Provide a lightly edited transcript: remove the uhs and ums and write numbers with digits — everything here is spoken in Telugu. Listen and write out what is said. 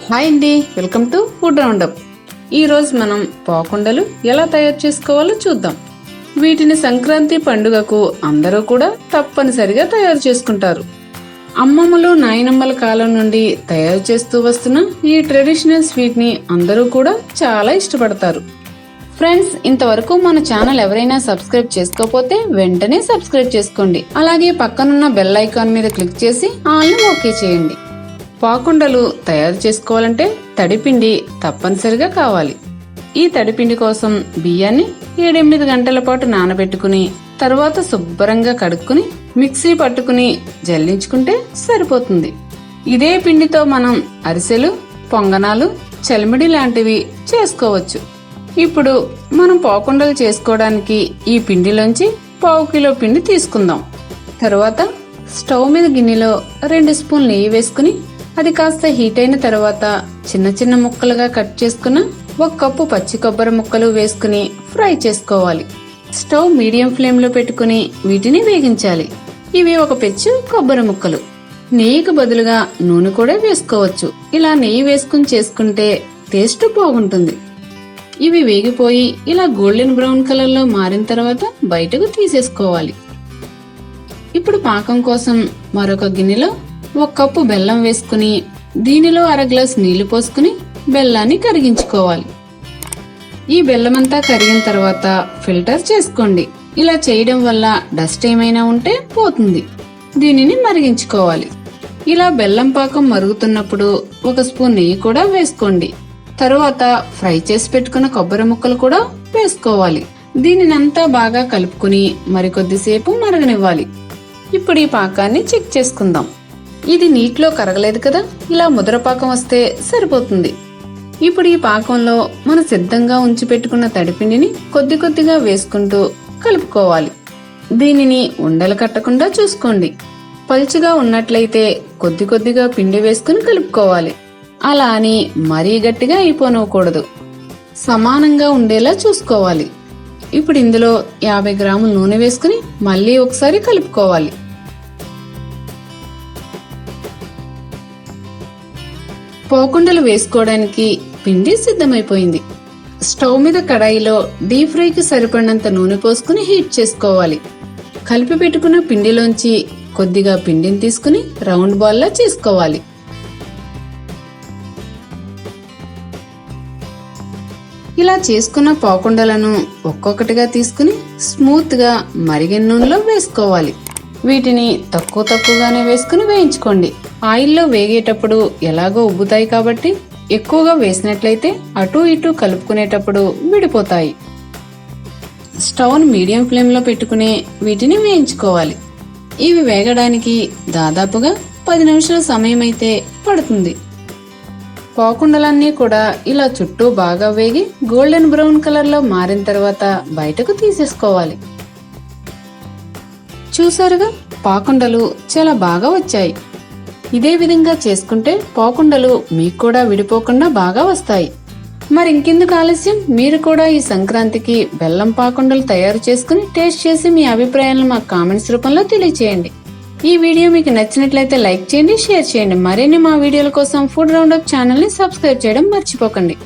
హాయ్ అండి, వెల్కమ్ టు ఫుడ్ రౌండప్. ఈ రోజు మనం పాకుండలు ఎలా తయారు చేసుకోవాలో చూద్దాం. వీటిని సంక్రాంతి పండుగకు అందరూ కూడా తప్పనిసరిగా తయారు చేసుకుంటారు. అమ్మమ్మలు నాయనమ్మల కాలం నుండి తయారు చేస్తూ వస్తున్న ఈ ట్రెడిషనల్ స్వీట్ ని అందరూ కూడా చాలా ఇష్టపడతారు. ఫ్రెండ్స్, ఇంతవరకు మన ఛానల్ ఎవరైనా సబ్స్క్రైబ్ చేసుకోకపోతే వెంటనే సబ్స్క్రైబ్ చేసుకోండి. అలాగే పక్కనున్న బెల్ ఐకాన్ మీద క్లిక్ చేసి ఆల్ ని ఓకే చేయండి. పాకుండలు తయారు చేసుకోవాలంటే తడిపిండి తప్పనిసరిగా కావాలి. ఈ తడిపిండి కోసం బియ్యాన్ని 7-8 గంటల పాటు నానబెట్టుకుని తర్వాత శుభ్రంగా కడుక్కుని మిక్సీ పట్టుకుని జల్లించుకుంటే సరిపోతుంది. ఇదే పిండితో మనం అరిసెలు, పొంగనాలు, చలిమిడి లాంటివి చేసుకోవచ్చు. ఇప్పుడు మనం పాకుండలు చేసుకోవడానికి ఈ పిండిలోంచి 1/2 కిలో పిండి తీసుకుందాం. తర్వాత స్టవ్ మీద గిన్నెలో 2 స్పూన్లు నెయ్యి వేసుకుని అది కాస్త హీట్ అయిన తర్వాత చిన్న చిన్న ముక్కలుగా కట్ చేసుకున్న 1 కప్పు పచ్చి కొబ్బరి ముక్కలు వేసుకుని ఫ్రై చేసుకోవాలి. స్టవ్ మీడియం ఫ్లేమ్ లో పెట్టుకుని వీటిని వేగించాలి. ఇవి 1 పెచ్చు కొబ్బరి ముక్కలు. నెయ్యికి బదులుగా నూనె కూడా వేసుకోవచ్చు. ఇలా నెయ్యి వేసుకుని చేసుకుంటే టేస్ట్ బాగుంటుంది. ఇవి వేగిపోయి ఇలా గోల్డెన్ బ్రౌన్ కలర్ లో మారిన తర్వాత బయటకు తీసేసుకోవాలి. ఇప్పుడు పాకం కోసం మరొక గిన్నెలో 1 కప్పు బెల్లం వేసుకుని దీనిలో 1/2 గ్లాస్ నీళ్లు పోసుకుని బెల్లాన్ని కరిగించుకోవాలి. ఈ బెల్లమంతా కరిగిన తర్వాత ఫిల్టర్ చేసుకోండి. ఇలా చేయడం వల్ల డస్ట్ ఏమైనా ఉంటే పోతుంది. దీనిని మరిగించుకోవాలి. ఇలా బెల్లం పాకం మరుగుతున్నప్పుడు 1 స్పూన్ నెయ్యి కూడా వేసుకోండి. తరువాత ఫ్రై చేసి పెట్టుకున్న కొబ్బరి ముక్కలు కూడా వేసుకోవాలి. దీనినంతా బాగా కలుపుకుని మరికొద్దిసేపు మరగనివ్వాలి. ఇప్పుడు ఈ పాకాన్ని చెక్ చేసుకుందాం. ఇది నీటిలో కరగలేదు కదా, ఇలా ముద్రపాకం వస్తే సరిపోతుంది. ఇప్పుడు ఈ పాకంలో మనం సిద్ధంగా ఉంచి పెట్టుకున్న తడిపిండిని కొద్ది కొద్దిగా వేసుకుంటూ కలుపుకోవాలి. దీనిని ఉండలు కట్టకుండా చూసుకోండి. పలుచగా ఉన్నట్లయితే కొద్ది కొద్దిగా పిండి వేసుకుని కలుపుకోవాలి. అలా అని మరీ గట్టిగా అయిపోనవకూడదు. సమానంగా ఉండేలా చూసుకోవాలి. ఇప్పుడు ఇందులో 50 గ్రాముల నూనె వేసుకుని మళ్ళీ ఒకసారి కలుపుకోవాలి. పాకుండలు వేసుకోవడానికి పిండి సిద్ధమైపోయింది. స్టవ్ మీద కడాయిలో డీప్ ఫ్రైకి సరిపడినంత నూనె పోసుకుని హీట్ చేసుకోవాలి. కలిపి పెట్టుకున్న పిండిలోంచి కొద్దిగా పిండిని తీసుకుని రౌండ్ బాల్ లా చేసుకోవాలి. ఇలా చేసుకున్న పాకుండలను ఒక్కొక్కటిగా తీసుకుని స్మూత్ గా మరిగిన నూనెలో వేసుకోవాలి. వీటిని తక్కువగానే వేసుకుని వేయించుకోండి. ఆయిల్లో వేగేటప్పుడు ఎలాగో ఉబ్బుతాయి కాబట్టి ఎక్కువగా వేసినట్లయితే అటు ఇటు కలుపుకునేటప్పుడు విడిపోతాయి. స్టవ్ మీడియం ఫ్లేమ్ లో పెట్టుకుని వీటిని వేయించుకోవాలి. ఇవి వేగడానికి దాదాపుగా 10 నిమిషాల సమయం అయితే పడుతుంది. పాకుండలన్నీ కూడా ఇలా చుట్టూ బాగా వేగి గోల్డెన్ బ్రౌన్ కలర్ లో మారిన తర్వాత బయటకు తీసేసుకోవాలి. చూసారుగా, పాకుండలు చాలా బాగా వచ్చాయి. ఇదే విధంగా చేసుకుంటే పాకుండలు మీకు కూడా విడిపోకుండా బాగా వస్తాయి. మరి ఇంకెందుకు ఆలస్యం, మీరు కూడా ఈ సంక్రాంతికి బెల్లం పాకుండలు తయారు చేసుకుని టేస్ట్ చేసి మీ అభిప్రాయాలను మా కామెంట్స్ రూపంలో తెలియచేయండి. ఈ వీడియో మీకు నచ్చినట్లయితే లైక్ చేయండి, షేర్ చేయండి. మరిన్ని మా వీడియోల కోసం ఫుడ్ రౌండప్ ఛానల్ ని సబ్స్క్రైబ్ చేయడం మర్చిపోకండి.